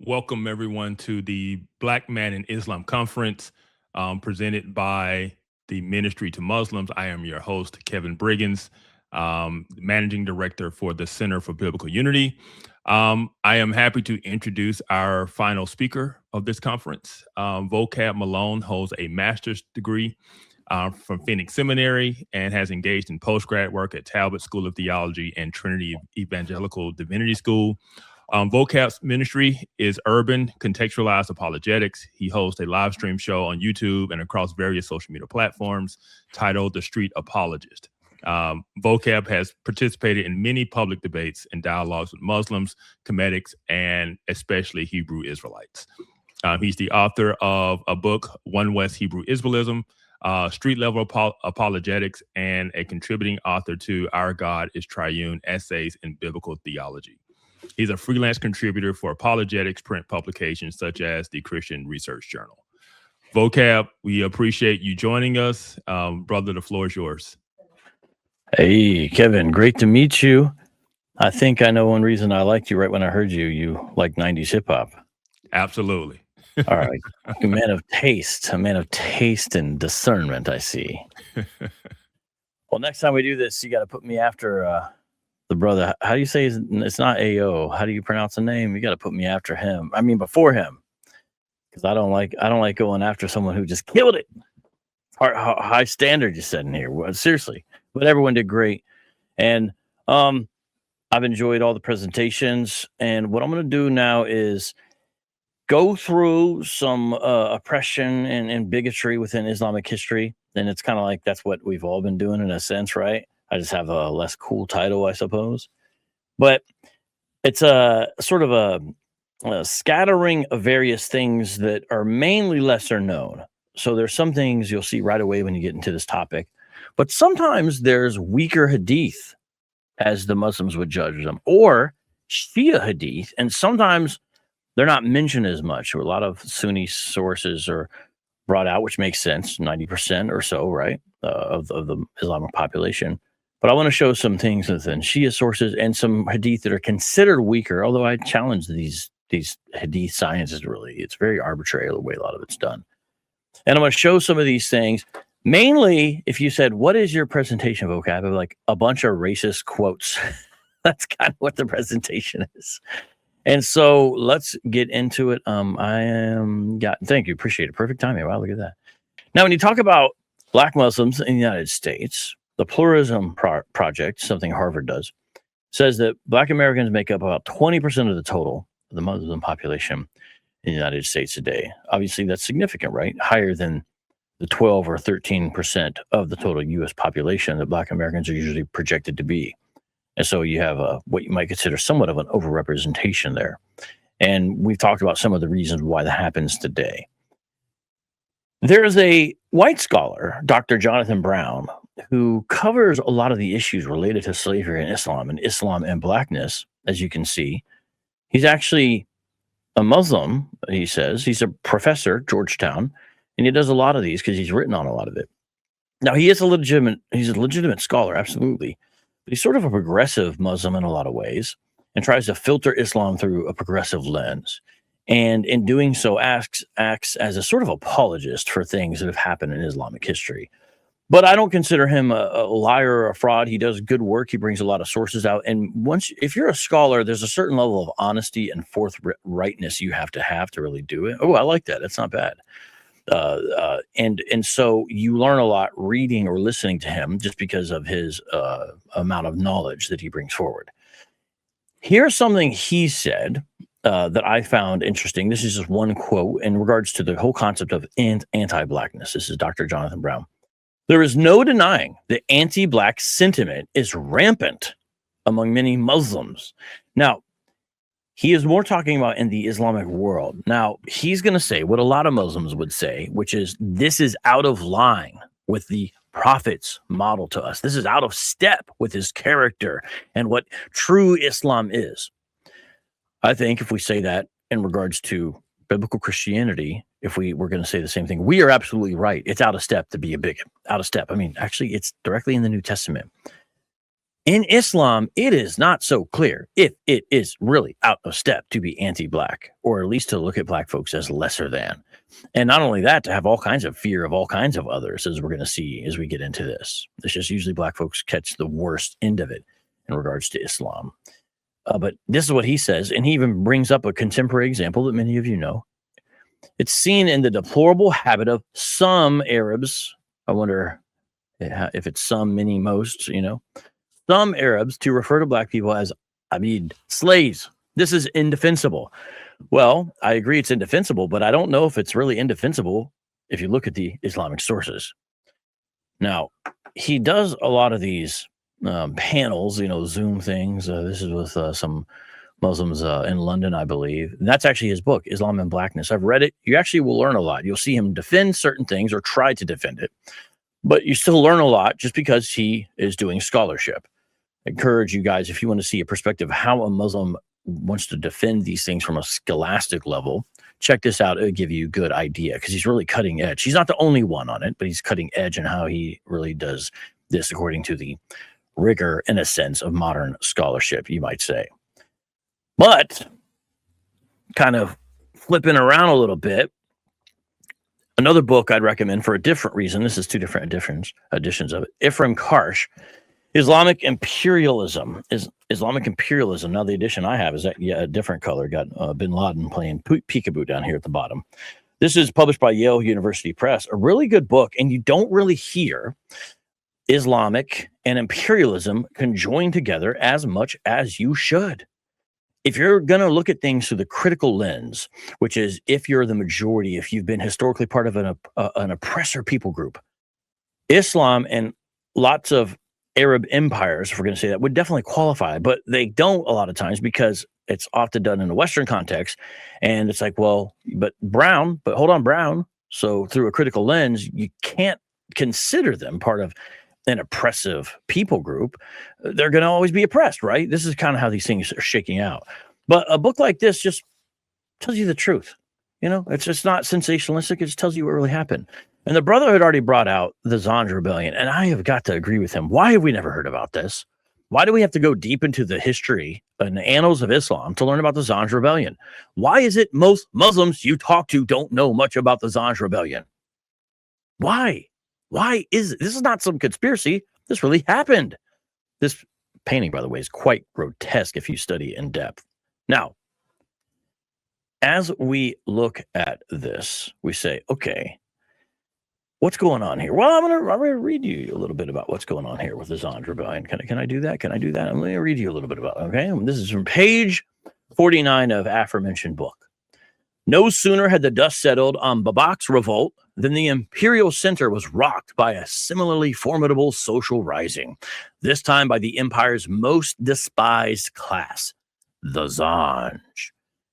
Welcome everyone to the Black Man in Islam conference presented by the Ministry to Muslims. I am your host, Kevin Briggins, Managing Director for the Center for Biblical Unity. I am happy to introduce our final speaker of this conference. VOCAB Malone holds a master's degree from Phoenix Seminary and has engaged in postgrad work at Talbot School of Theology and Trinity Evangelical Divinity School. VOCAB's ministry is urban contextualized apologetics. He hosts a live stream show on YouTube and across various social media platforms titled The Street Apologist. VOCAB has participated in many public debates and dialogues with Muslims, Comedics, and especially Hebrew Israelites. He's the author of a book, One West Hebrew Israelism, Street Level Apologetics, and a contributing author to Our God is Triune, Essays in Biblical Theology. He's a freelance contributor for apologetics print publications such as the Christian Research Journal. VOCAB, we appreciate you joining us. Brother, the floor is yours. Hey, Kevin, great to meet you. I think I know one reason I liked you right when I heard you. You like 90s hip hop. Absolutely. All right. A man of taste and discernment, I see. Well, next time we do this, you got to put me after the brother. How do you say it's not AO? How do you pronounce the name? You got to put me after him. I mean, before him, because I don't like going after someone who just killed it. High standard you set in here. Well, seriously, but everyone did great, and I've enjoyed all the presentations. And what I'm going to do now is go through some oppression and bigotry within Islamic history. And it's kind of like that's what we've all been doing in a sense, right? I just have a less cool title, I suppose. But it's a sort of a scattering of various things that are mainly lesser known. So there's some things you'll see right away when you get into this topic. But sometimes there's weaker hadith, as the Muslims would judge them, or Shia hadith. And sometimes they're not mentioned as much. A lot of Sunni sources are brought out, which makes sense, 90% or so, right, of the Islamic population. But I want to show some things within Shia sources and some hadith that are considered weaker, although I challenge these hadith sciences, really. It's very arbitrary the way a lot of it's done. And I'm going to show some of these things. Mainly, if you said, what is your presentation vocab? Of like a bunch of racist quotes. That's kind of what the presentation is. And so let's get into it. Thank you. Appreciate it. Perfect timing. Wow, look at that. Now, when you talk about Black Muslims in the United States, the Pluralism Project, something Harvard does, says that Black Americans make up about 20% of the total of the Muslim population in the United States today. Obviously, that's significant, right? Higher than the 12 or 13% of the total U.S. population that Black Americans are usually projected to be. And so you have what you might consider somewhat of an overrepresentation there. And we've talked about some of the reasons why that happens today. There's a white scholar, Dr. Jonathan Brown, who covers a lot of the issues related to slavery and Islam and Blackness, as you can see. He's actually a Muslim, he says. He's a professor at Georgetown, and he does a lot of these because he's written on a lot of it. Now, he's a legitimate scholar, absolutely. But he's sort of a progressive Muslim in a lot of ways and tries to filter Islam through a progressive lens. And in doing so, acts as a sort of apologist for things that have happened in Islamic history. But I don't consider him a liar or a fraud. He does good work. He brings a lot of sources out. And if you're a scholar, there's a certain level of honesty and forthrightness you have to really do it. Oh, I like that. That's not bad. And so you learn a lot reading or listening to him just because of his amount of knowledge that he brings forward. Here's something he said that I found interesting. This is just one quote in regards to the whole concept of anti-Blackness. This is Dr. Jonathan Brown. There is no denying the anti-Black sentiment is rampant among many Muslims. Now, he is more talking about in the Islamic world. Now, he's going to say what a lot of Muslims would say, which is this is out of line with the Prophet's model to us. This is out of step with his character and what true Islam is. I think if we say that in regards to biblical Christianity, if we were going to say the same thing, we are absolutely right. It's out of step to be a bigot. Out of step. I mean, actually, it's directly in the New Testament. In Islam, it is not so clear if it is really out of step to be anti-black, or at least to look at black folks as lesser than. And not only that, to have all kinds of fear of all kinds of others, as we're going to see as we get into this. It's just usually black folks catch the worst end of it in regards to Islam. But this is what he says, and he even brings up a contemporary example that many of you know. It's seen in the deplorable habit of some Arabs. I wonder if it's some, many, most, some Arabs to refer to black people as abid, slaves. This is indefensible. Well, I agree it's indefensible, but I don't know if it's really indefensible if you look at the Islamic sources. Now, he does a lot of these panels, Zoom things. This is with some Muslims in London, I believe. And that's actually his book, Islam and Blackness. I've read it. You actually will learn a lot. You'll see him defend certain things or try to defend it, but you still learn a lot just because he is doing scholarship. I encourage you guys, if you want to see a perspective of how a Muslim wants to defend these things from a scholastic level, check this out. It'll give you a good idea because he's really cutting edge. He's not the only one on it, but he's cutting edge in how he really does this according to the rigor, in a sense, of modern scholarship, you might say. But kind of flipping around a little bit, another book I'd recommend for a different reason. This is two different editions of it. Ephraim Karsh, Islamic Imperialism. Islamic Imperialism. Now the edition I have is a different color. Got Bin Laden playing peekaboo down here at the bottom. This is published by Yale University Press. A really good book, and you don't really hear Islamic and imperialism conjoined together as much as you should. If you're going to look at things through the critical lens, which is if you're the majority, if you've been historically part of an oppressor people group, Islam and lots of Arab empires, if we're going to say that, would definitely qualify, but they don't a lot of times because it's often done in a Western context. And it's like, well, but hold on, brown. So through a critical lens, you can't consider them part of an oppressive people group. They're going to always be oppressed, right? This is kind of how these things are shaking out. But a book like this just tells you the truth. It's just not sensationalistic. It just tells you what really happened. And the brother had already brought out the Zanj Rebellion, and I have got to agree with him. Why have we never heard about this? Why do we have to go deep into the history and the annals of Islam to learn about the Zanj Rebellion? Why is it most Muslims you talk to don't know much about the Zanj Rebellion? Why? Why is it? This is not some conspiracy. This really happened. This painting, by the way, is quite grotesque if you study in depth. Now, as we look at this, we say, okay, what's going on here? Well, I'm gonna read you a little bit about what's going on here with the Zanj Rebellion. Can I do that? Can I do that? I'm going to read you a little bit about it, okay? This is from page 49 of aforementioned book. No sooner had the dust settled on Babak's revolt than the imperial center was rocked by a similarly formidable social rising, this time by the empire's most despised class, the Zanj.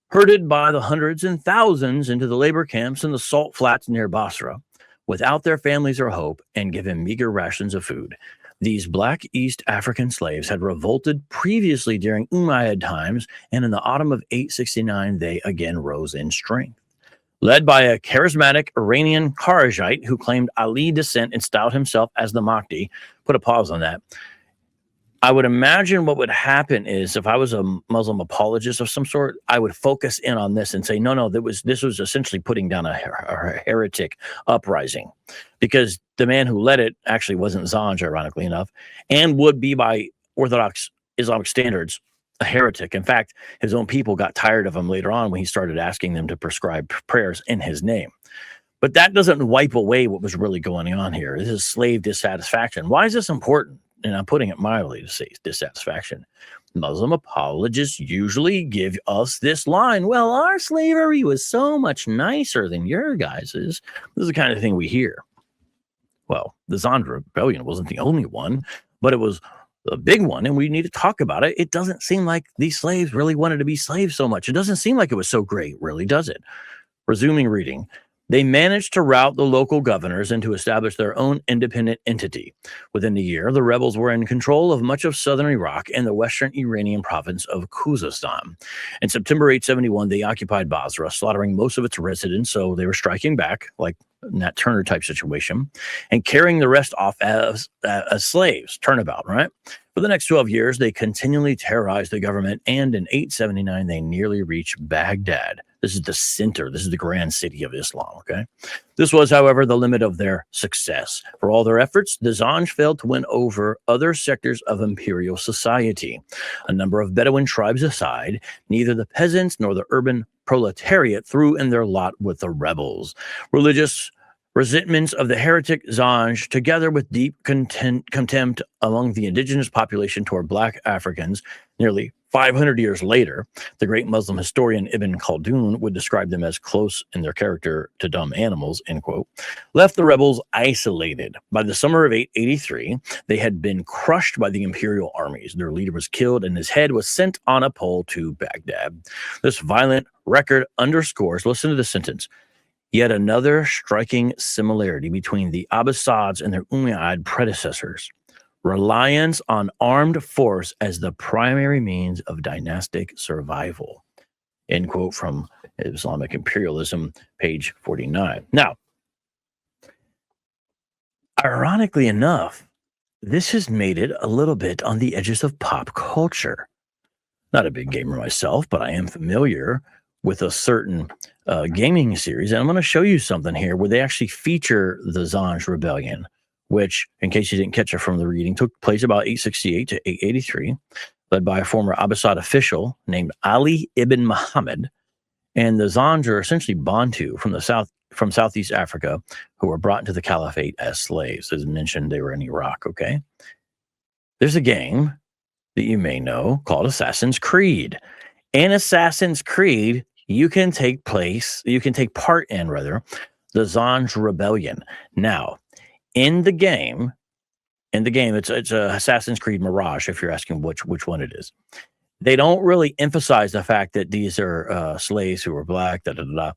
Herded by the hundreds and thousands into the labor camps in the salt flats near Basra, without their families or hope, and given meager rations of food, these black East African slaves had revolted previously during Umayyad times, and in the autumn of 869, they again rose in strength. Led by a charismatic Iranian Kharijite who claimed Ali descent and styled himself as the Mahdi, put a pause on that. I would imagine what would happen is if I was a Muslim apologist of some sort, I would focus in on this and say, no, this was essentially putting down a heretic uprising, because the man who led it actually wasn't Zanj, ironically enough, and would be by Orthodox Islamic standards a heretic. In fact, his own people got tired of him later on when he started asking them to prescribe prayers in his name. But that doesn't wipe away what was really going on here. This is slave dissatisfaction. Why is this important? And I'm putting it mildly to say dissatisfaction. Muslim apologists usually give us this line, well, our slavery was so much nicer than your guys's. This is the kind of thing we hear. Well, the Zanj Rebellion wasn't the only one, but it was the big one, and we need to talk about it. It doesn't seem like these slaves really wanted to be slaves so much. It doesn't seem like it was so great, really, does it? Resuming reading. They managed to rout the local governors and to establish their own independent entity. Within a year, the rebels were in control of much of southern Iraq and the western Iranian province of Khuzestan. In September 871, they occupied Basra, slaughtering most of its residents, so they were striking back, like Nat Turner type situation, and carrying the rest off as slaves, turnabout, right? For the next 12 years, they continually terrorized the government, and in 879, they nearly reached Baghdad. This is the center. This is the grand city of Islam, okay? This was, however, the limit of their success. For all their efforts, the Zanj failed to win over other sectors of imperial society. A number of Bedouin tribes aside, neither the peasants nor the urban proletariat threw in their lot with the rebels. Religious resentments of the heretic Zanj, together with deep contempt among the indigenous population toward Black Africans, nearly 500 years later, the great Muslim historian Ibn Khaldun would describe them as close in their character to dumb animals, end quote, left the rebels isolated. By the summer of 883, they had been crushed by the imperial armies. Their leader was killed, and his head was sent on a pole to Baghdad. This violent record underscores, listen to the sentence, yet another striking similarity between the Abbasids and their Umayyad predecessors: reliance on armed force as the primary means of dynastic survival. End quote from Islamic Imperialism, page 49. Now, ironically enough, this has made it a little bit on the edges of pop culture. Not a big gamer myself, but I am familiar with a certain gaming series. And I'm going to show you something here where they actually feature the Zanj Rebellion, which, in case you didn't catch it from the reading, took place about 868 to 883, led by a former Abbasid official named Ali ibn Muhammad. And the Zanj are essentially Bantu from Southeast Africa, who were brought into the caliphate as slaves. As mentioned, they were in Iraq, okay? There's a game that you may know called Assassin's Creed. In Assassin's Creed, you can take part in the Zanj Rebellion. Now, in the game, it's a Assassin's Creed Mirage, if you're asking which one it is. They don't really emphasize the fact that these are slaves who were Black, da da da.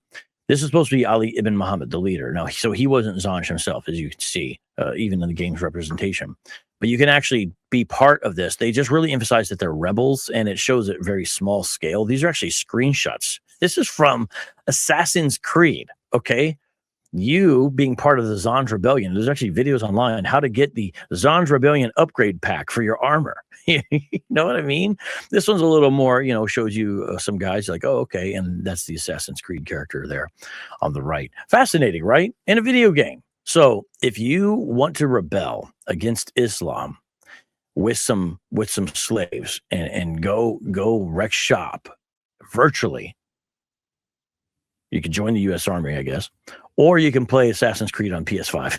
This is supposed to be Ali ibn Muhammad, the leader. Now, so he wasn't Zanj himself, as you can see, even in the game's representation. But you can actually be part of this. They just really emphasize that they're rebels, and it shows at very small scale. These are actually screenshots. This is from Assassin's Creed, okay? You being part of the Zanj Rebellion. There's actually videos online on how to get the Zanj Rebellion upgrade pack for your armor. You know what I mean? This one's a little more, shows you some guys like, oh, okay, and that's the Assassin's Creed character there on the right. Fascinating, right? In a video game. So if you want to rebel against Islam with some slaves and go wreck shop virtually, you can join the U.S. Army, I guess, or you can play Assassin's Creed on PS5.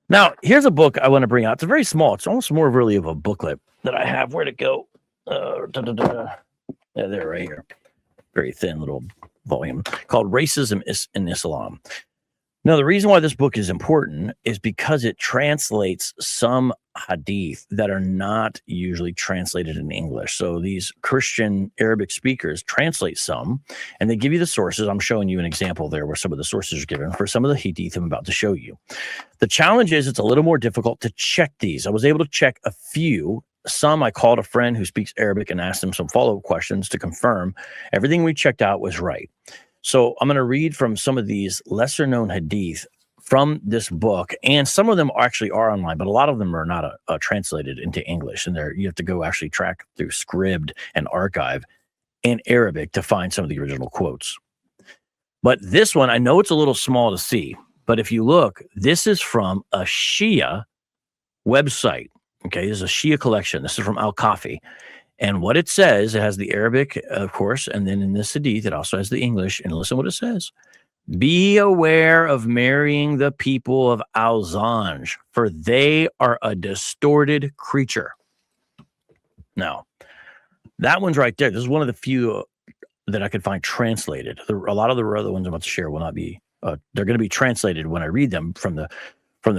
Now, here's a book I want to bring out. It's very small. It's almost more really of a booklet that I have. Where'd it go? Yeah, there, right here. Very thin little volume called Racism in Islam. Now, the reason why this book is important is because it translates some hadith that are not usually translated in English. So these Christian Arabic speakers translate some, and they give you the sources. I'm showing you an example there where some of the sources are given for some of the hadith I'm about to show you. The challenge is it's a little more difficult to check these. I was able to check a few. Some I called a friend who speaks Arabic and asked him some follow-up questions to confirm everything we checked out was right. So I'm going to read from some of these lesser known hadith from this book, and some of them actually are online, but a lot of them are not translated into English, and you have to go actually track through Scribd and Archive in Arabic to find some of the original quotes. But this one, I know it's a little small to see, but if you look, this is from a Shia website. Okay, this is a Shia collection. This is from Al-Kafi. And what it says, it has the Arabic, of course, and then in this hadith, it also has the English. And listen what it says. Be aware of marrying the people of Al-Zanj, for they are a distorted creature. Now, that one's right there. This is one of the few that I could find translated. A lot of the other ones I'm about to share will not be, they're going to be translated when I read them from the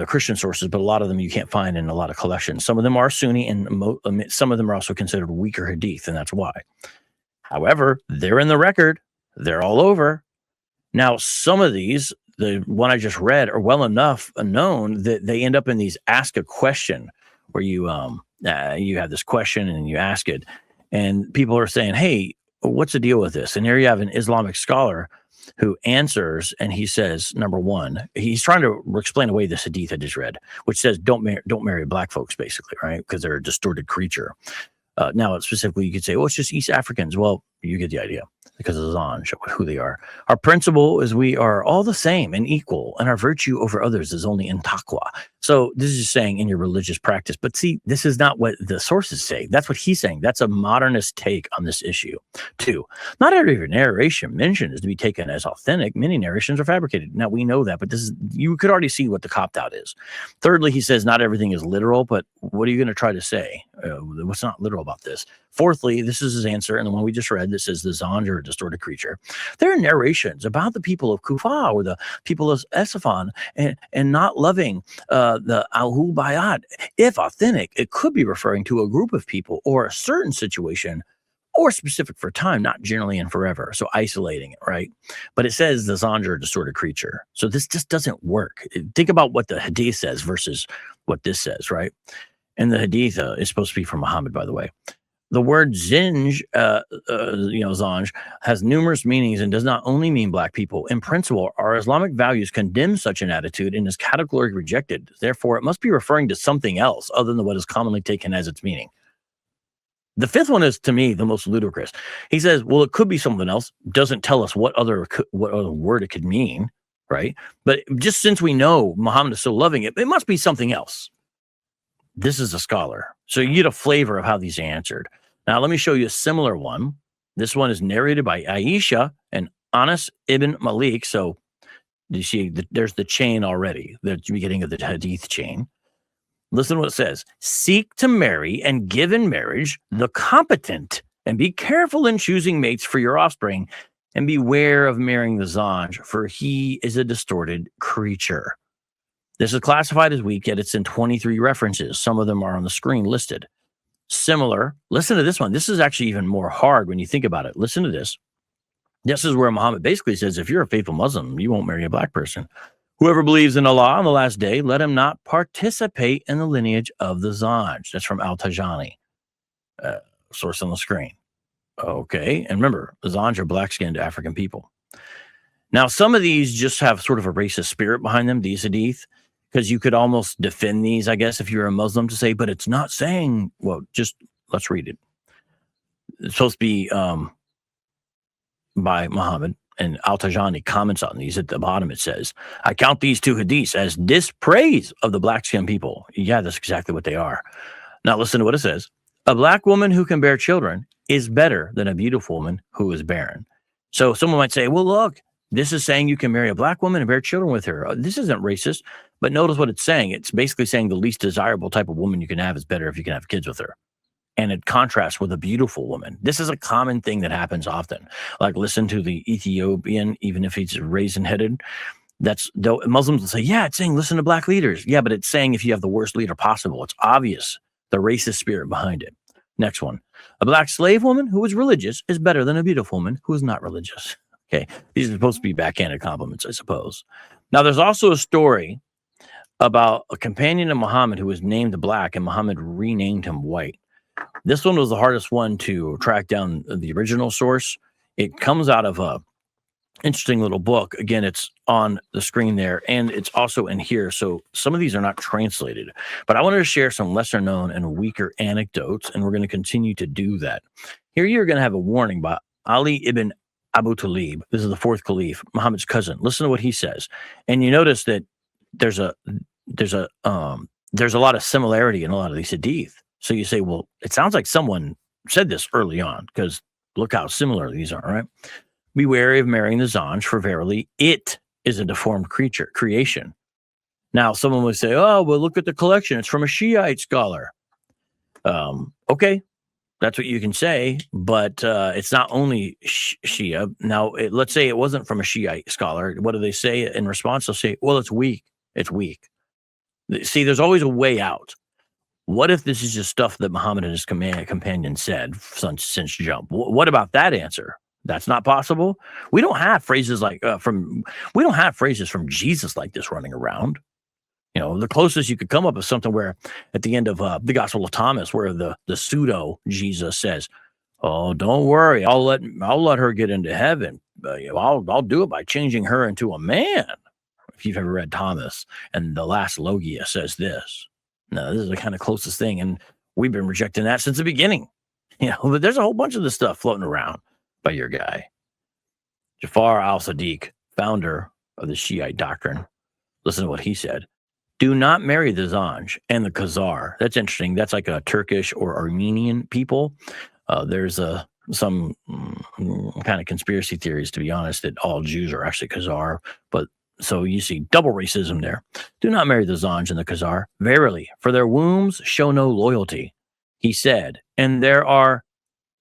Christian sources, but a lot of them you can't find in a lot of collections. Some of them are Sunni, and some of them are also considered weaker hadith, and that's why. However, they're in the record. They're all over. Now, some of these, the one I just read, are well enough known that they end up in these ask a question, where you have this question and you ask it, and people are saying, hey, what's the deal with this? And here you have an Islamic scholar who answers, and he says, number one, he's trying to explain away this hadith I just read, which says don't marry black folks, basically, right? Because they're a distorted creature. Now, specifically, you could say, well, it's just East Africans. Well, you get the idea because of Zanj, who they are. Our principle is we are all the same and equal, and our virtue over others is only in taqwa. So this is just saying in your religious practice. But see, this is not what the sources say. That's what he's saying. That's a modernist take on this issue. 2, not every narration mentioned is to be taken as authentic. Many narrations are fabricated. Now, we know that, but this is, you could already see what the copped-out is. Thirdly, he says not everything is literal, but what are you going to try to say? What's not literal about this? Fourthly, this is his answer, and the one we just read that says the Zanj are a distorted creature. There are narrations about the people of Kufa or the people of Esfahani and not loving the Ahlul Bayat. If authentic, it could be referring to a group of people or a certain situation or specific for time, not generally and forever. So isolating it, right? But it says the Zanj are a distorted creature. So this just doesn't work. Think about what the Hadith says versus what this says, right? And the Hadith is supposed to be from Muhammad, by the way. The word Zinj, Zanj, has numerous meanings and does not only mean black people. In principle, our Islamic values condemn such an attitude and is categorically rejected. Therefore, it must be referring to something else other than what is commonly taken as its meaning. The fifth one is, to me, the most ludicrous. He says, well, it could be something else. Doesn't tell us what other word it could mean, right? But just since we know Muhammad is so loving it, it must be something else. This is a scholar. So you get a flavor of how these are answered. Now, let me show you a similar one. This one is narrated by Aisha and Anas ibn Malik. So you see, there's the chain already, the beginning of the hadith chain. Listen to what it says. Seek to marry and give in marriage the competent, and be careful in choosing mates for your offspring, and beware of marrying the Zanj, for he is a distorted creature. This is classified as weak, yet it's in 23 references. Some of them are on the screen listed. Similar, listen to this one. This is actually even more hard when you think about it. Listen to this. This is where Muhammad basically says, if you're a faithful Muslim, you won't marry a black person. Whoever believes in Allah on the last day, let him not participate in the lineage of the Zanj. That's from Al-Tajani, source on the screen. Okay, and remember, the Zanj are black-skinned African people. Now, some of these just have sort of a racist spirit behind them, these hadith, because you could almost defend these, I guess, if you're a Muslim, to say, but it's not saying, well, just let's read it. It's supposed to be by Muhammad, and Al-Tajani comments on these. At the bottom, it says, I count these 2 hadiths as dispraise of the black-skinned people. Yeah, that's exactly what they are. Now, listen to what it says. A black woman who can bear children is better than a beautiful woman who is barren. So someone might say, well, look, this is saying you can marry a black woman and bear children with her. This isn't racist, but notice what it's saying. It's basically saying the least desirable type of woman you can have is better if you can have kids with her. And it contrasts with a beautiful woman. This is a common thing that happens often. Like, listen to the Ethiopian, even if he's raisin-headed. Muslims will say, yeah, it's saying listen to black leaders. Yeah, but it's saying if you have the worst leader possible. It's obvious, the racist spirit behind it. Next one. A black slave woman who is religious is better than a beautiful woman who is not religious. Okay, these are supposed to be backhanded compliments, I suppose. Now, there's also a story about a companion of Muhammad who was named black, and Muhammad renamed him white. This one was the hardest one to track down the original source. It comes out of a interesting little book. Again, it's on the screen there, and it's also in here. So some of these are not translated, but I wanted to share some lesser known and weaker anecdotes, and we're going to continue to do that. Here you're going to have a warning by Ali ibn Abu Talib. This is the 4th caliph, Muhammad's cousin. Listen to what he says. And you notice that there's a lot of similarity in a lot of these hadith. So you say, well, it sounds like someone said this early on, because look how similar these are, right? Be wary of marrying the Zanj, for verily it is a deformed creation. Now, someone would say, oh, well, look at the collection. It's from a Shiite scholar. Okay, that's what you can say, but it's not only Shia. Now, let's say it wasn't from a Shiite scholar. What do they say in response? They'll say, well, it's weak. It's weak. See, there's always a way out. What if this is just stuff that Muhammad and his companion said since jump? What about that answer? That's not possible. We don't have phrases like we don't have phrases from Jesus like this running around. You know, the closest you could come up is something where at the end of the Gospel of Thomas, where the pseudo Jesus says, "Oh, don't worry, I'll let her get into heaven. I'll do it by changing her into a man. If you've ever read Thomas and the last Logia says this. No, this is the kind of closest thing. And we've been rejecting that since the beginning. But there's a whole bunch of this stuff floating around by your guy. Jafar al-Sadiq, founder of the Shiite doctrine. Listen to what he said. Do not marry the Zanj and the Khazar. That's interesting. That's like a Turkish or Armenian people. There's some kind of conspiracy theories, to be honest, that all Jews are actually Khazar. But so you see double racism there. Do not marry the Zanj and the Khazar. Verily, for their wombs show no loyalty, he said. And there are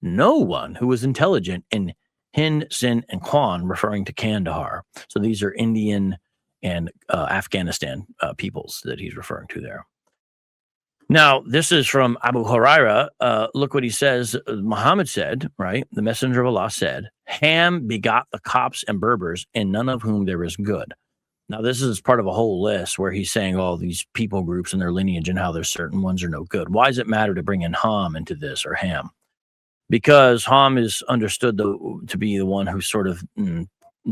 no one who is intelligent in Hind, Sindh, and Kwan, referring to Kandahar. So these are Indian and Afghanistan peoples that he's referring to there. Now, this is from Abu Huraira. Look what he says. Muhammad said, right? The messenger of Allah said, Ham begot the Copts and Berbers, and none of whom there is good. Now, this is part of a whole list where he's saying all these people groups and their lineage and how there's certain ones are no good. Why does it matter to bring in Ham into this, or Ham? Because Ham is understood to be the one who sort of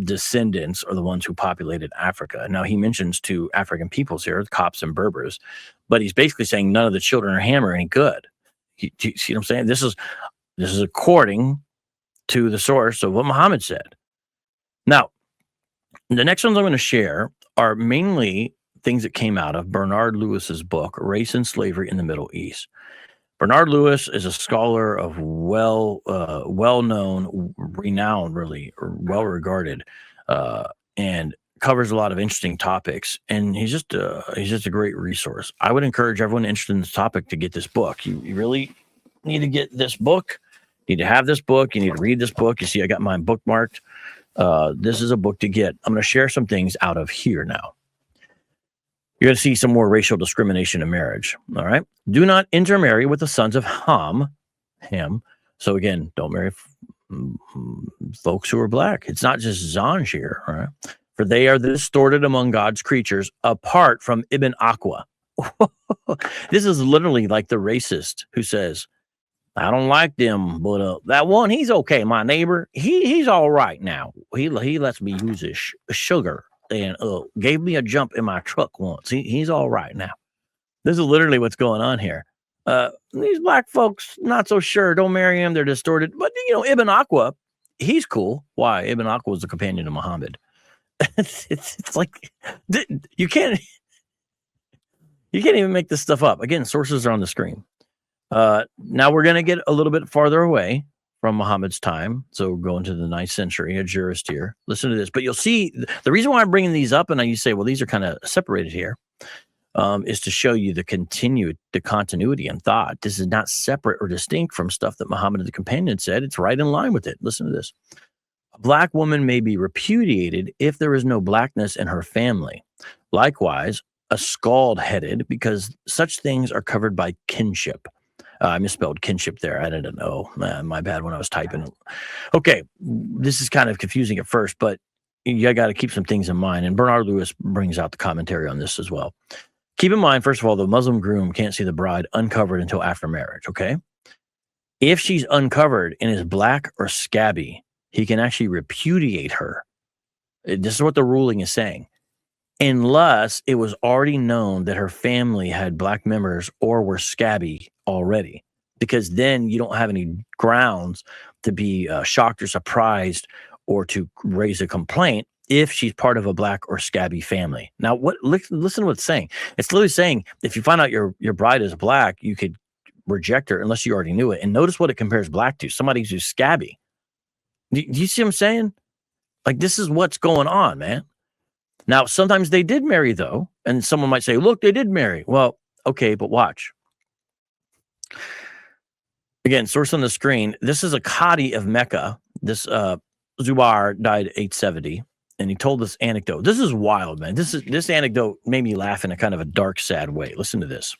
descendants are the ones who populated Africa. Now, he mentions two African peoples here, the Copts and Berbers, but he's basically saying none of the children of Ham are any good. You see what I'm saying? This is according to the source of what Muhammad said. Now, the next ones I'm going to share are mainly things that came out of Bernard Lewis's book, Race and Slavery in the Middle East. Bernard Lewis is a scholar of well-known, renowned, really well-regarded, and covers a lot of interesting topics. And he's just a great resource. I would encourage everyone interested in this topic to get this book. You really need to get this book. You need to have this book. You need to read this book. You see, I got mine bookmarked. This is a book to get. I'm going to share some things out of here now. You're going to see some more racial discrimination in marriage. All right. Do not intermarry with the sons of Ham. So again, don't marry folks who are black. It's not just Zanj here. All right. For they are distorted among God's creatures apart from Ibn Aqua. This is literally like the racist who says, I don't like them, but that one, he's okay. My neighbor, he's all right now. He lets me use his sugar. And gave me a jump in my truck once. He's all right now. This is literally what's going on here. These black folks, not so sure. Don't marry him. They're distorted. But, Ibn Aqua, he's cool. Why? Ibn Aqua was the companion of Muhammad. it's like, you can't even make this stuff up. Again, sources are on the screen. Now we're going to get a little bit farther away from Muhammad's time. So go into the 9th century, a jurist here. Listen to this. But you'll see the reason why I'm bringing these up, and you say, well, these are kind of separated here, is to show you the continuity in thought. This is not separate or distinct from stuff that Muhammad the companion said. It's right in line with it. Listen to this. A black woman may be repudiated if there is no blackness in her family. Likewise, a scald-headed, because such things are covered by kinship. I misspelled kinship there. I didn't know. My bad when I was typing. Okay, this is kind of confusing at first, but you got to keep some things in mind. And Bernard Lewis brings out the commentary on this as well. Keep in mind, first of all, the Muslim groom can't see the bride uncovered until after marriage, okay? If she's uncovered and is black or scabby, he can actually repudiate her. This is what the ruling is saying. Unless it was already known that her family had black members or were scabby already, because then you don't have any grounds to be shocked or surprised or to raise a complaint if she's part of a black or scabby family. Now, listen to what it's saying. It's literally saying if you find out your bride is black, you could reject her unless you already knew it. And notice what it compares black to, somebody who's scabby. Do you see what I'm saying? Like, this is what's going on, man. Now, sometimes they did marry, though, and someone might say, look, they did marry. Well, okay, but watch. Again, source on the screen. This is a Qadi of Mecca. This Zubair died 870, and he told this anecdote. This is wild, man. This anecdote made me laugh in a kind of a dark, sad way. Listen to this.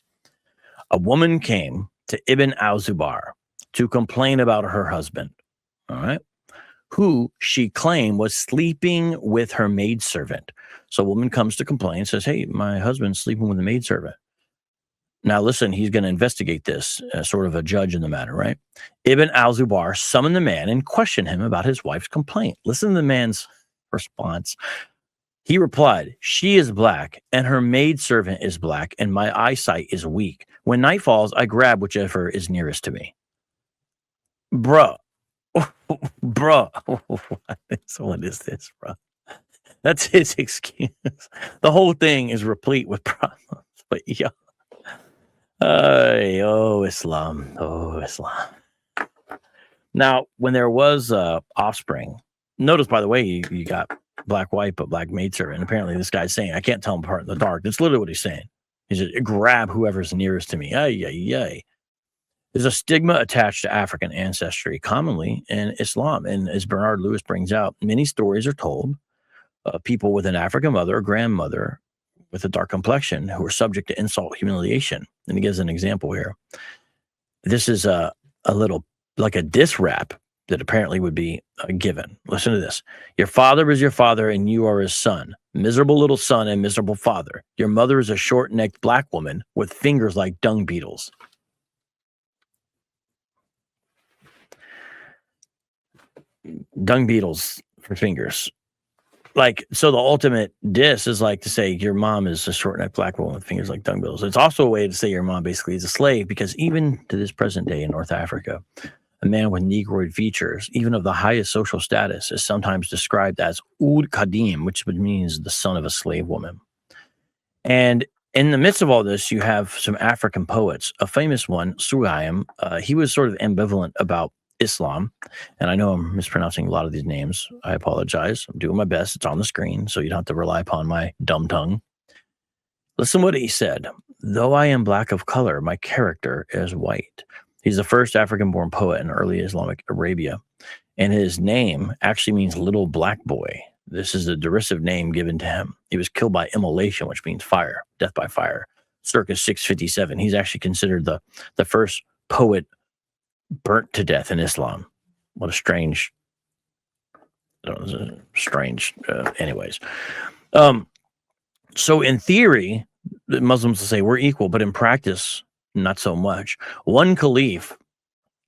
A woman came to Ibn al-Zubair to complain about her husband, all right, who she claimed was sleeping with her maidservant. So a woman comes to complain, says, hey, my husband's sleeping with a maidservant. Now, listen, he's going to investigate this as sort of a judge in the matter, right? Ibn al-Zubair summoned the man and questioned him about his wife's complaint. Listen to the man's response. He replied, "She is black, and her maidservant is black, and my eyesight is weak. When night falls, I grab whichever is nearest to me." Bruh. Bruh. What is this, bruh? That's his excuse. The whole thing is replete with problems. But yeah. Oh, Islam. Oh, Islam. Now, when there was offspring, notice, by the way, you got black wife, but black maidservant. Apparently, this guy's saying, I can't tell them apart in the dark. That's literally what he's saying. He said, grab whoever's nearest to me. Ay, ay, ay. There's a stigma attached to African ancestry, commonly in Islam. And as Bernard Lewis brings out, many stories are told of people with an African mother or grandmother with a dark complexion who are subject to insult, humiliation. And he gives an example here. This is a little like a diss rap that apparently would be given. Listen to this. Your father is your father and you are his son. Miserable little son and miserable father. Your mother is a short-necked black woman with fingers like dung beetles. Dung beetles for fingers. Like, so the ultimate diss is like to say your mom is a short-necked black woman with fingers like dung beetles. It's also a way to say your mom basically is a slave, because even to this present day in North Africa, a man with Negroid features, even of the highest social status, is sometimes described as Oud Kadim, which means the son of a slave woman. And in the midst of all this, you have some African poets. A famous one, Suhaim, he was sort of ambivalent about Islam. And I know I'm mispronouncing a lot of these names. I apologize. I'm doing my best. It's on the screen, so you don't have to rely upon my dumb tongue. Listen what he said. Though I am black of color, my character is white. He's the first African-born poet in early Islamic Arabia, and his name actually means little black boy. This is a derisive name given to him. He was killed by immolation, which means fire, death by fire, circa 657. He's actually considered the first poet burnt to death in Islam. What a strange, anyways. So in theory, the Muslims will say we're equal, but in practice, not so much. One caliph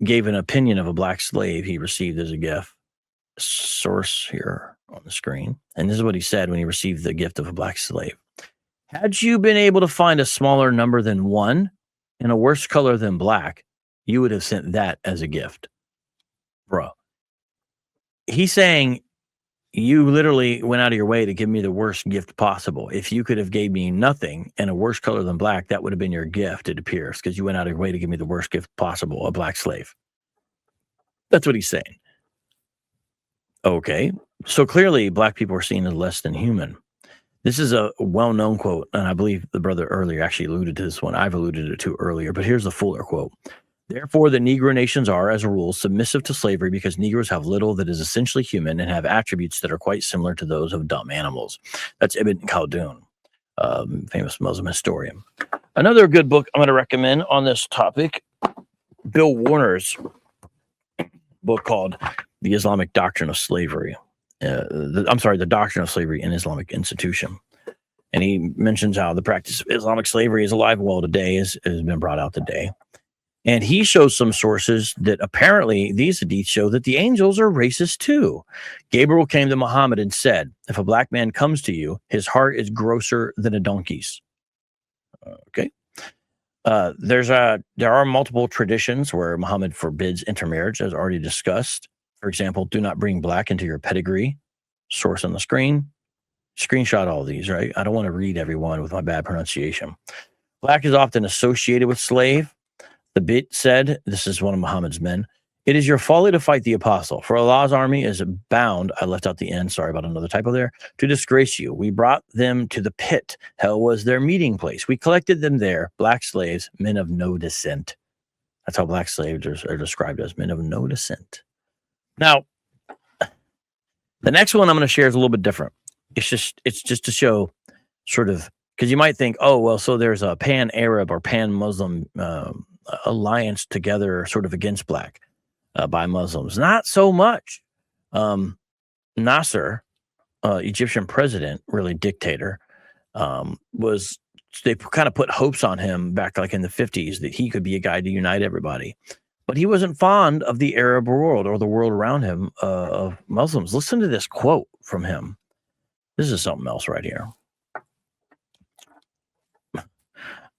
gave an opinion of a black slave he received as a gift. Source here on the screen. And this is what he said when he received the gift of a black slave. Had you been able to find a smaller number than one and a worse color than black, you would have sent that as a gift. Bro. He's saying you literally went out of your way to give me the worst gift possible. If you could have gave me nothing and a worse color than black, that would have been your gift, it appears, because you went out of your way to give me the worst gift possible, a black slave. That's what he's saying. Okay. So clearly black people are seen as less than human. This is a well-known quote, and I believe the brother earlier actually alluded to this one. I've alluded to it earlier, but here's the fuller quote. Therefore, the Negro nations are, as a rule, submissive to slavery because Negroes have little that is essentially human and have attributes that are quite similar to those of dumb animals. That's Ibn Khaldun, famous Muslim historian. Another good book I'm going to recommend on this topic, Bill Warner's book called The Islamic Doctrine of Slavery. The Doctrine of Slavery in Islamic Institution. And he mentions how the practice of Islamic slavery is alive and well today, has been brought out today. And he shows some sources that apparently these hadiths show that the angels are racist too. Gabriel came to Muhammad and said, if a black man comes to you, his heart is grosser than a donkey's. Okay. There are multiple traditions where Muhammad forbids intermarriage, as already discussed. For example, do not bring black into your pedigree. Source on the screen. Screenshot all these, right? I don't want to read everyone with my bad pronunciation. Black is often associated with slave. The bit said, this is one of Muhammad's men, it is your folly to fight the apostle, for Allah's army is bound, I left out the end, sorry about another typo there, to disgrace you. We brought them to the pit. Hell was their meeting place. We collected them there, black slaves, men of no descent. That's how black slaves are described, as men of no descent. Now, the next one I'm going to share is a little bit different. It's just to show sort of, because you might think, oh, well, so there's a pan-Arab or pan-Muslim alliance together sort of against black by Muslims. Not so much. Nasser, Egyptian president, really dictator, was they kind of put hopes on him back like in the 50s that he could be a guy to unite everybody. But he wasn't fond of the Arab world or the world around him of Muslims. Listen to this quote from him. This is something else right here.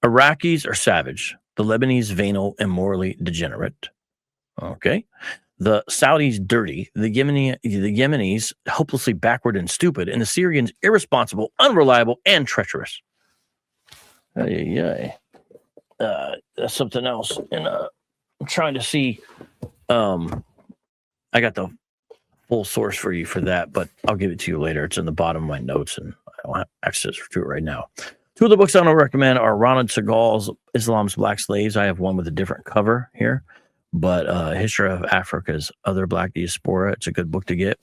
Iraqis are savage. The Lebanese venal and morally degenerate. Okay. The Saudis dirty. The Yemenis hopelessly backward and stupid. And the Syrians irresponsible, unreliable, and treacherous. That's something else. And I'm trying to see. I got the full source for you for that, but I'll give it to you later. It's in the bottom of my notes, and I don't have access to it right now. Two of the books I want to recommend are Ronald Segal's Islam's Black Slaves. I have one with a different cover here, but History of Africa's Other Black Diaspora. It's a good book to get.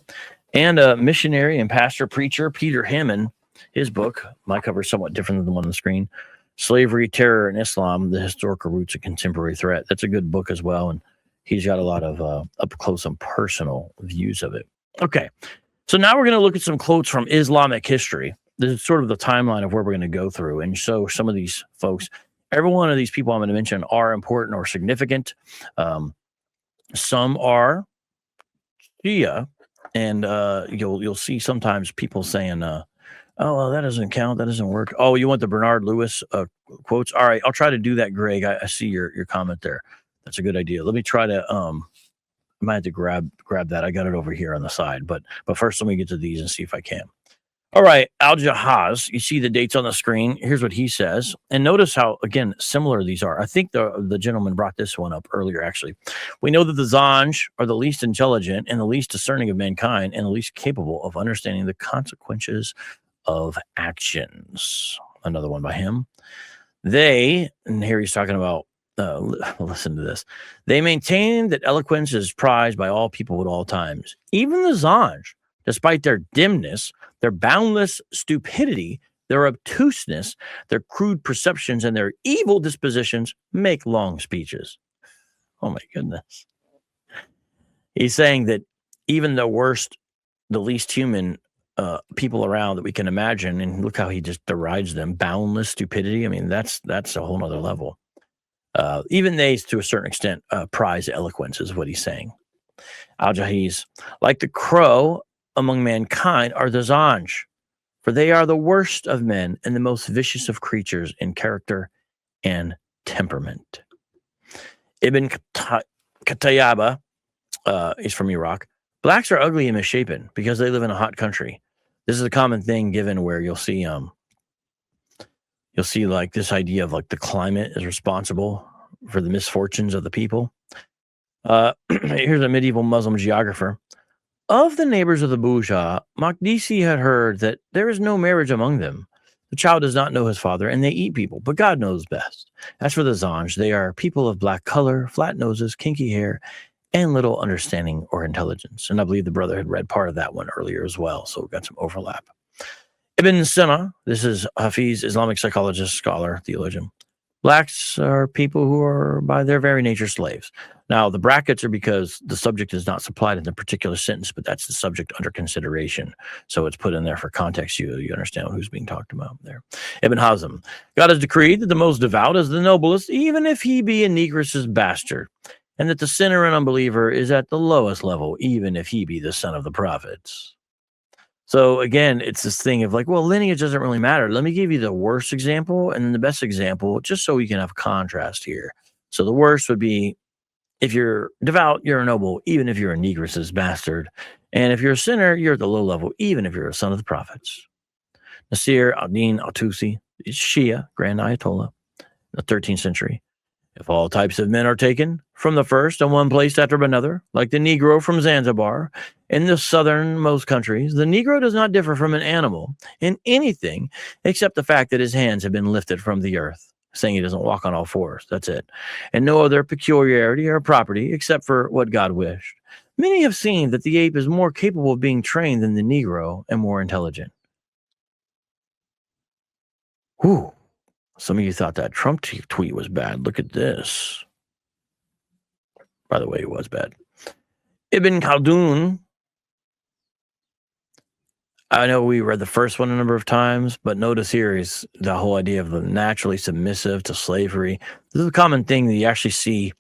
And missionary and pastor preacher Peter Hammond, his book, my cover is somewhat different than the one on the screen. Slavery, Terror, and Islam, The Historical Roots of Contemporary Threat. That's a good book as well, and he's got a lot of up close and personal views of it. Okay, so now we're going to look at some quotes from Islamic history. This is sort of the timeline of where we're going to go through. And so some of these folks, every one of these people I'm going to mention are important or significant. Some are Shia, and you'll see sometimes people saying, oh, well, that doesn't count. That doesn't work. Oh, you want the Bernard Lewis quotes? All right, I'll try to do that, Greg. I see your comment there. That's a good idea. Let me try to I might have to grab that. I got it over here on the side. But first, let me get to these and see if I can. All right, Al-Jahaz, you see the dates on the screen. Here's what he says. And notice how, again, similar these are. I think the gentleman brought this one up earlier, actually. We know that the Zanj are the least intelligent and the least discerning of mankind and the least capable of understanding the consequences of actions. Another one by him. They, and here he's talking about, listen to this. They maintain that eloquence is prized by all people at all times. Even the Zanj, despite their dimness, their boundless stupidity, their obtuseness, their crude perceptions, and their evil dispositions, make long speeches. Oh my goodness. He's saying that even the worst, the least human people around that we can imagine, and look how he just derides them, boundless stupidity. I mean, that's a whole nother level. Even they, to a certain extent, prize eloquence, is what he's saying. Al-Jahaz, like the crow among mankind are the Zanj, for they are the worst of men and the most vicious of creatures in character and temperament. Ibn Khatayaba is from Iraq. Blacks are ugly and misshapen because they live in a hot country. This is a common thing given where you'll see like this idea of like the climate is responsible for the misfortunes of the people. Here's a medieval Muslim geographer. Of the neighbors of the Buja, Makdisi had heard that there is no marriage among them. The child does not know his father, and they eat people, but God knows best. As for the Zanj, they are people of black color, flat noses, kinky hair, and little understanding or intelligence. And I believe the brother had read part of that one earlier as well, so we've got some overlap. Ibn Sina, this is Hafiz, Islamic psychologist, scholar, theologian. Blacks are people who are by their very nature slaves. Now, the brackets are because the subject is not supplied in the particular sentence, but that's the subject under consideration. So it's put in there for context. You understand who's being talked about there. Ibn Hazm, God has decreed that the most devout is the noblest, even if he be a negress's bastard, and that the sinner and unbeliever is at the lowest level, even if he be the son of the prophets. So again, it's this thing of like, well, lineage doesn't really matter. Let me give you the worst example and then the best example, just so we can have a contrast here. So the worst would be, if you're devout, you're a noble, even if you're a negress's bastard. And if you're a sinner, you're at the low level, even if you're a son of the prophets. Nasir al-Din al-Tusi is Shia, Grand Ayatollah, in the 13th century. If all types of men are taken from the first and one placed after another, like the Negro from Zanzibar, in the southernmost countries, the Negro does not differ from an animal in anything except the fact that his hands have been lifted from the earth, saying he doesn't walk on all fours. That's it. And no other peculiarity or property except for what God wished. Many have seen that the ape is more capable of being trained than the Negro and more intelligent. Whew. Some of you thought that Trump tweet was bad. Look at this. By the way, it was bad. Ibn Khaldun, I know we read the first one a number of times, but notice here is the whole idea of the naturally submissive to slavery. This is a common thing that you actually see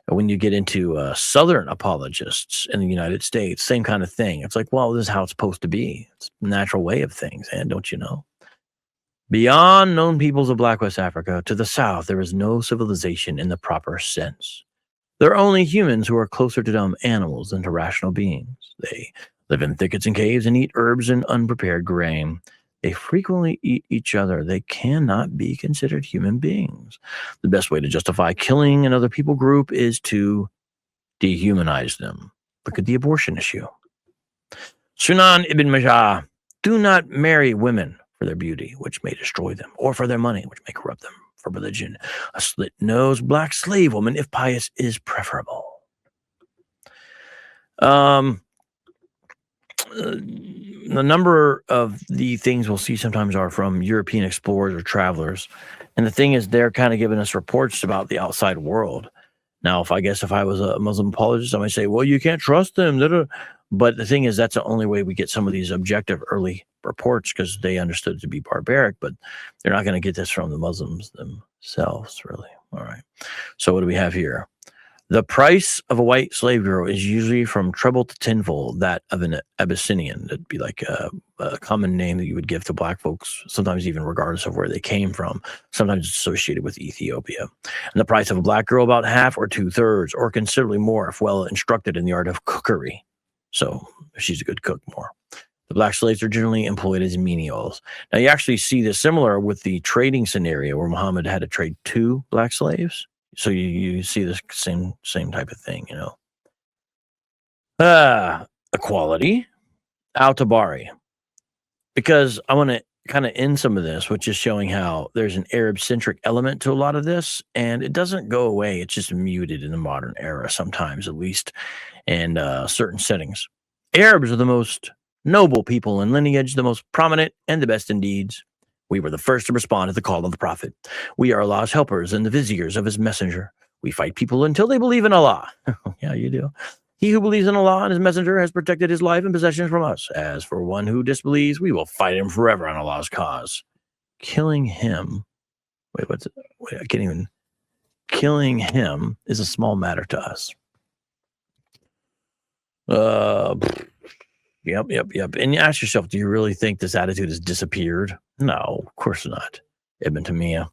when you get into Southern apologists in the United States. Same kind of thing. It's like, well, this is how it's supposed to be. It's a natural way of things, and don't you know? Beyond known peoples of Black West Africa to the south, there is no civilization in the proper sense. There are only humans who are closer to dumb animals than to rational beings. They live in thickets and caves and eat herbs and unprepared grain. They frequently eat each other. They cannot be considered human beings. The best way to justify killing another people group is to dehumanize them. Look at the abortion issue. Sunan ibn Majah, do not marry women for their beauty, which may destroy them, or for their money, which may corrupt them. For religion, a slit-nosed black slave woman, if pious, is preferable. The number of the things we'll see sometimes are from European explorers or travelers. And the thing is, they're kind of giving us reports about the outside world. Now, if I was a Muslim apologist, I might say, well, you can't trust them. But the thing is, that's the only way we get some of these objective early reports, because they understood it to be barbaric, but they're not going to get this from the Muslims themselves, really. All right. So what do we have here? The price of a white slave girl is usually from treble to tenfold that of an Abyssinian. That'd be like a common name that you would give to black folks, sometimes even regardless of where they came from. Sometimes it's associated with Ethiopia. And the price of a black girl about half or 2/3, or considerably more if well instructed in the art of cookery. So if she's a good cook, more. The black slaves are generally employed as menials. Now, you actually see this similar with the trading scenario where Muhammad had to trade 2 black slaves. So you see this same type of thing, you know. Equality, al-Tabari. Because I want to kind of end some of this, which is showing how there's an Arab-centric element to a lot of this, and it doesn't go away. It's just muted in the modern era sometimes, at least in certain settings. Arabs are the most noble people in lineage, the most prominent, and the best in deeds. We were the first to respond to the call of the Prophet. We are Allah's helpers and the viziers of his messenger. We fight people until they believe in Allah. Yeah, you do. He who believes in Allah and his messenger has protected his life and possessions from us. As for one who disbelieves, we will fight him forever on Allah's cause. Killing him. I can't even. Killing him is a small matter to us. Yep. And you ask yourself, do you really think this attitude has disappeared? No, of course not. Ibn Taymiyyah.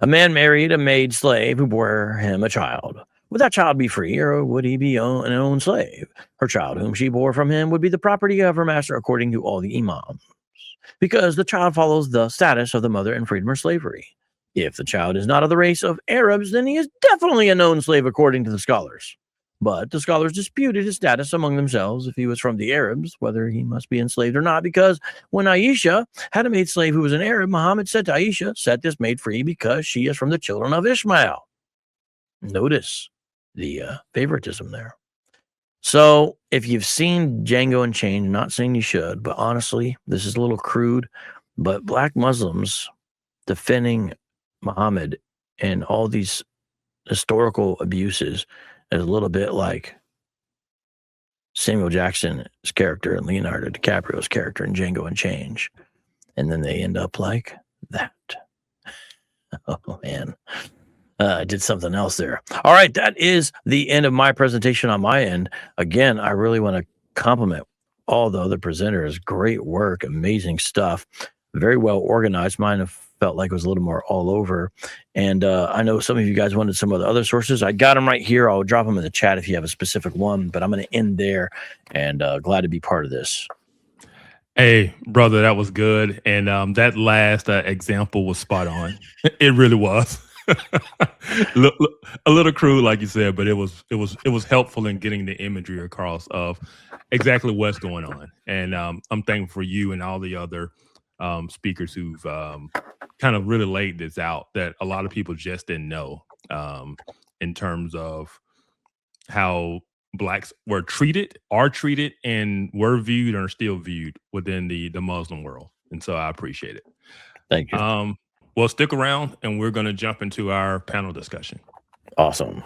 A man married a maid slave who bore him a child. Would that child be free, or would he be an own slave? Her child, whom she bore from him, would be the property of her master according to all the imams, because the child follows the status of the mother in freedom or slavery. If the child is not of the race of Arabs, then he is definitely a known slave according to the scholars. But the scholars disputed his status among themselves if he was from the Arabs, whether he must be enslaved or not, because when Aisha had a maid slave who was an Arab, Muhammad said to Aisha, set this maid free because she is from the children of Ishmael. Notice the favoritism there. So if you've seen Django Unchained, not saying you should, but honestly, this is a little crude, but black Muslims defending Muhammad and all these historical abuses is a little bit like Samuel Jackson's character and Leonardo DiCaprio's character in Django Unchained. And then they end up like that. Oh, man. I did something else there. All right, that is the end of my presentation on my end. Again, I really want to compliment all the other presenters. Great work, amazing stuff. Very well organized. Mine felt like it was a little more all over. And I know some of you guys wanted some of the other sources. I got them right here. I'll drop them in the chat if you have a specific one, but I'm going to end there, and glad to be part of this. Hey, brother, that was good. And that last example was spot on. It really was. A little crude, like you said, but it was helpful in getting the imagery across of exactly what's going on. And I'm thankful for you and all the other speakers who've kind of really laid this out that a lot of people just didn't know in terms of how blacks were treated, are treated, and were viewed and are still viewed within the Muslim world. And so I appreciate it. Thank you. Well, stick around and we're going to jump into our panel discussion. Awesome.